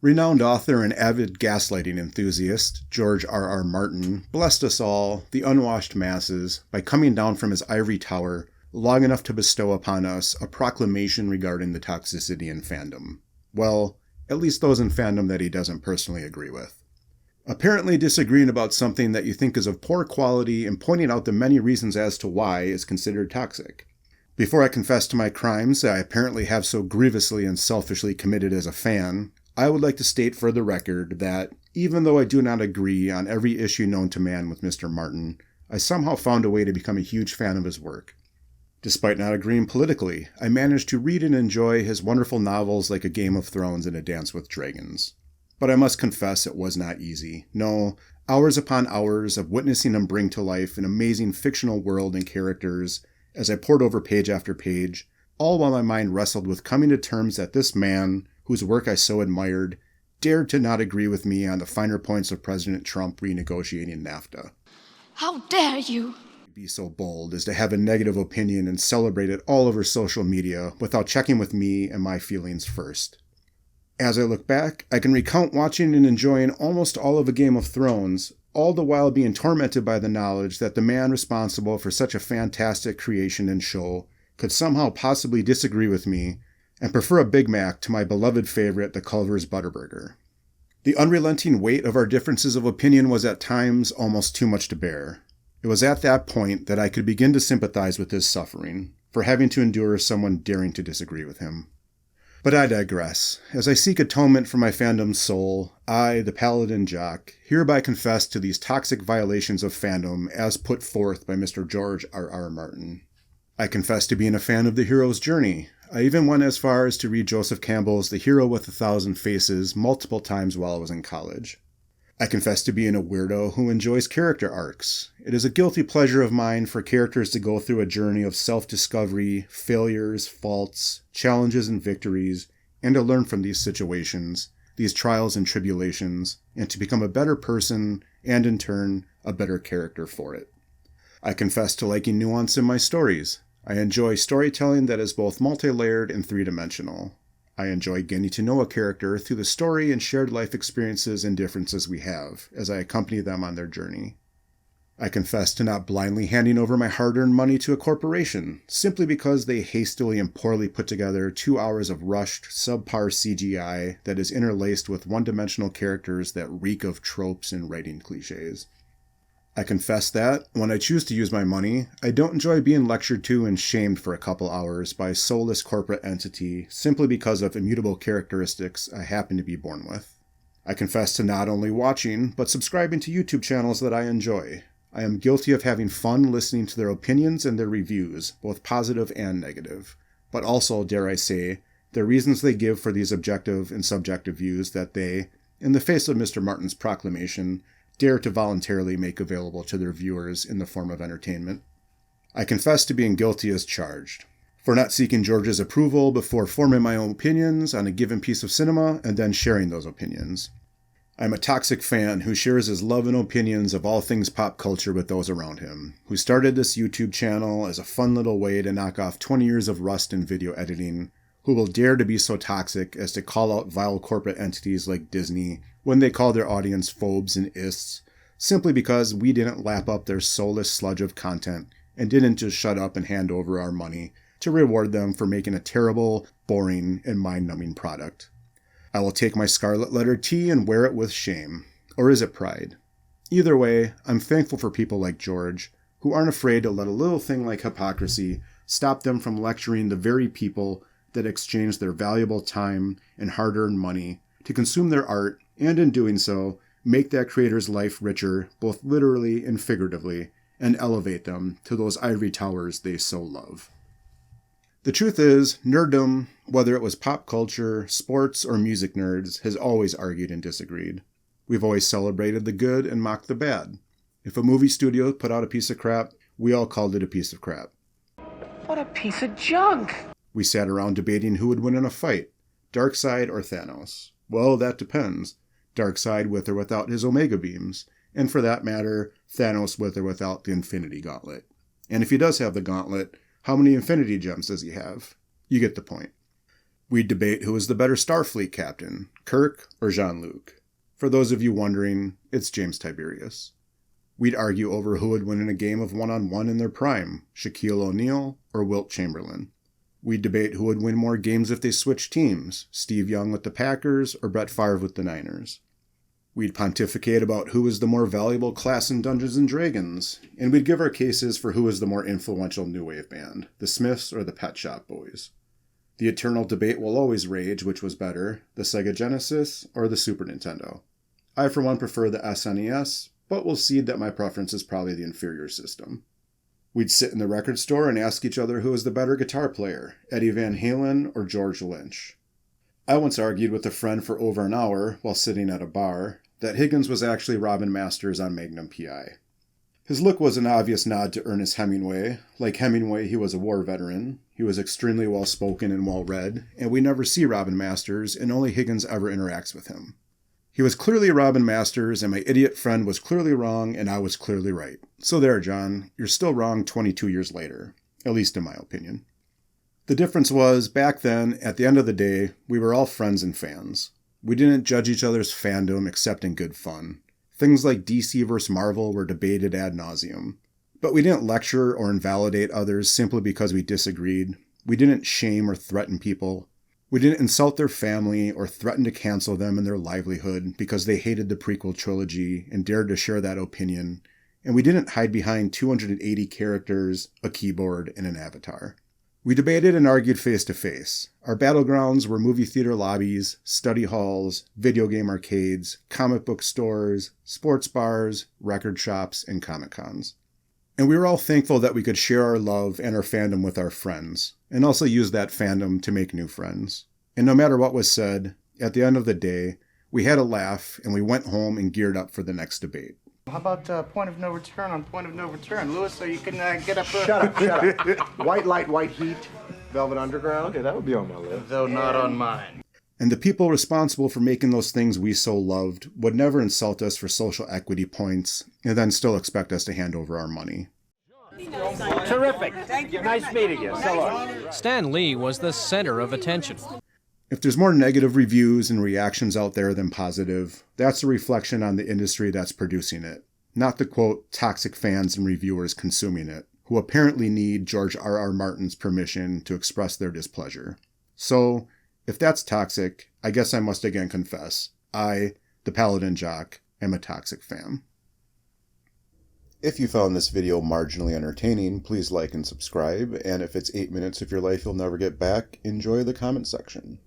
Renowned author and avid gaslighting enthusiast George R.R. Martin blessed us all, the unwashed masses, by coming down from his ivory tower long enough to bestow upon us a proclamation regarding the toxicity in fandom. Well, at least those in fandom that he doesn't personally agree with. Apparently disagreeing about something that you think is of poor quality and pointing out the many reasons as to why is considered toxic. Before I confess to my crimes that I apparently have so grievously and selfishly committed as a fan, I would like to state for the record that, even though I do not agree on every issue known to man with Mr. Martin, I somehow found a way to become a huge fan of his work. Despite not agreeing politically, I managed to read and enjoy his wonderful novels like A Game of Thrones and A Dance with Dragons. But I must confess it was not easy. No, hours upon hours of witnessing him bring to life an amazing fictional world and characters as I pored over page after page, all while my mind wrestled with coming to terms that this man, whose work I so admired, dared to not agree with me on the finer points of President Trump renegotiating NAFTA. How dare you! Be so bold as to have a negative opinion and celebrate it all over social media without checking with me and my feelings first. As I look back, I can recount watching and enjoying almost all of A Game of Thrones, all the while being tormented by the knowledge that the man responsible for such a fantastic creation and show could somehow possibly disagree with me and prefer a Big Mac to my beloved favorite, the Culver's Butterburger. The unrelenting weight of our differences of opinion was at times almost too much to bear. It was at that point that I could begin to sympathize with his suffering, for having to endure someone daring to disagree with him. But I digress. As I seek atonement for my fandom's soul, I, the Paladin Jock, hereby confess to these toxic violations of fandom as put forth by Mr. George R.R. Martin. I confess to being a fan of the hero's journey. I even went as far as to read Joseph Campbell's The Hero with a Thousand Faces multiple times while I was in college. I confess to being a weirdo who enjoys character arcs. It is a guilty pleasure of mine for characters to go through a journey of self-discovery, failures, faults, challenges, and victories, and to learn from these situations, these trials and tribulations, and to become a better person, and in turn, a better character for it. I confess to liking nuance in my stories. I enjoy storytelling that is both multi-layered and three-dimensional. I enjoy getting to know a character through the story and shared life experiences and differences we have, as I accompany them on their journey. I confess to not blindly handing over my hard-earned money to a corporation, simply because they hastily and poorly put together 2 hours of rushed, subpar CGI that is interlaced with one-dimensional characters that reek of tropes and writing cliches. I confess that, when I choose to use my money, I don't enjoy being lectured to and shamed for a couple hours by a soulless corporate entity simply because of immutable characteristics I happen to be born with. I confess to not only watching, but subscribing to YouTube channels that I enjoy. I am guilty of having fun listening to their opinions and their reviews, both positive and negative, but also, dare I say, the reasons they give for these objective and subjective views that they, in the face of Mr. Martin's proclamation, dare to voluntarily make available to their viewers in the form of entertainment. I confess to being guilty as charged, for not seeking George's approval before forming my own opinions on a given piece of cinema and then sharing those opinions. I'm a toxic fan who shares his love and opinions of all things pop culture with those around him, who started this YouTube channel as a fun little way to knock off 20 years of rust in video editing, who will dare to be so toxic as to call out vile corporate entities like Disney when they call their audience phobes and ists, simply because we didn't lap up their soulless sludge of content and didn't just shut up and hand over our money to reward them for making a terrible, boring, and mind-numbing product. I will take my scarlet letter T and wear it with shame. Or is it pride? Either way, I'm thankful for people like George, who aren't afraid to let a little thing like hypocrisy stop them from lecturing the very people that exchange their valuable time and hard-earned money to consume their art, and in doing so, make that creator's life richer, both literally and figuratively, and elevate them to those ivory towers they so love. The truth is, nerddom, whether it was pop culture, sports, or music nerds, has always argued and disagreed. We've always celebrated the good and mocked the bad. If a movie studio put out a piece of crap, we all called it a piece of crap. What a piece of junk! We sat around debating who would win in a fight, Darkseid or Thanos. Well, that depends. Darkseid with or without his Omega beams, and for that matter, Thanos with or without the Infinity Gauntlet. And if he does have the gauntlet, how many Infinity Gems does he have? You get the point. We'd debate who was the better Starfleet captain, Kirk or Jean-Luc. For those of you wondering, it's James Tiberius. We'd argue over who would win in a game of one-on-one in their prime, Shaquille O'Neal or Wilt Chamberlain. We'd debate who would win more games if they switched teams, Steve Young with the Packers or Brett Favre with the Niners. We'd pontificate about who was the more valuable class in Dungeons & Dragons, and we'd give our cases for who was the more influential new wave band, the Smiths or the Pet Shop Boys. The eternal debate will always rage which was better, the Sega Genesis or the Super Nintendo. I for one prefer the SNES, but will cede that my preference is probably the inferior system. We'd sit in the record store and ask each other who was the better guitar player, Eddie Van Halen or George Lynch. I once argued with a friend for over an hour, while sitting at a bar, that Higgins was actually Robin Masters on Magnum P.I. His look was an obvious nod to Ernest Hemingway. Like Hemingway, he was a war veteran. He was extremely well-spoken and well-read, and we never see Robin Masters, and only Higgins ever interacts with him. He was clearly Robin Masters, and my idiot friend was clearly wrong, and I was clearly right. So there, John, you're still wrong 22 years later, at least in my opinion. The difference was, back then, at the end of the day, we were all friends and fans. We didn't judge each other's fandom except in good fun. Things like DC vs. Marvel were debated ad nauseum. But we didn't lecture or invalidate others simply because we disagreed. We didn't shame or threaten people. We didn't insult their family or threaten to cancel them and their livelihood because they hated the prequel trilogy and dared to share that opinion. And we didn't hide behind 280 characters, a keyboard, and an avatar. We debated and argued face-to-face. Our battlegrounds were movie theater lobbies, study halls, video game arcades, comic book stores, sports bars, record shops, and Comic-Cons. And we were all thankful that we could share our love and our fandom with our friends, and also use that fandom to make new friends. And no matter what was said, at the end of the day, we had a laugh and we went home and geared up for the next debate. How about Point of No Return on Point of No Return? Louis, so you can get up... Shut up. White Light, White Heat, Velvet Underground. Okay, that would be on my list. Though not on mine. And the people responsible for making those things we so loved would never insult us for social equity points and then still expect us to hand over our money. Terrific. Thank you. Nice meeting you. So long. Stan Lee was the center of attention. If there's more negative reviews and reactions out there than positive, that's a reflection on the industry that's producing it, not the, quote, toxic fans and reviewers consuming it, who apparently need George R.R. Martin's permission to express their displeasure. So, if that's toxic, I guess I must again confess, I, the Paladin Jock, am a toxic fan. If you found this video marginally entertaining, please like and subscribe, and if it's 8 minutes of your life you'll never get back, enjoy the comment section.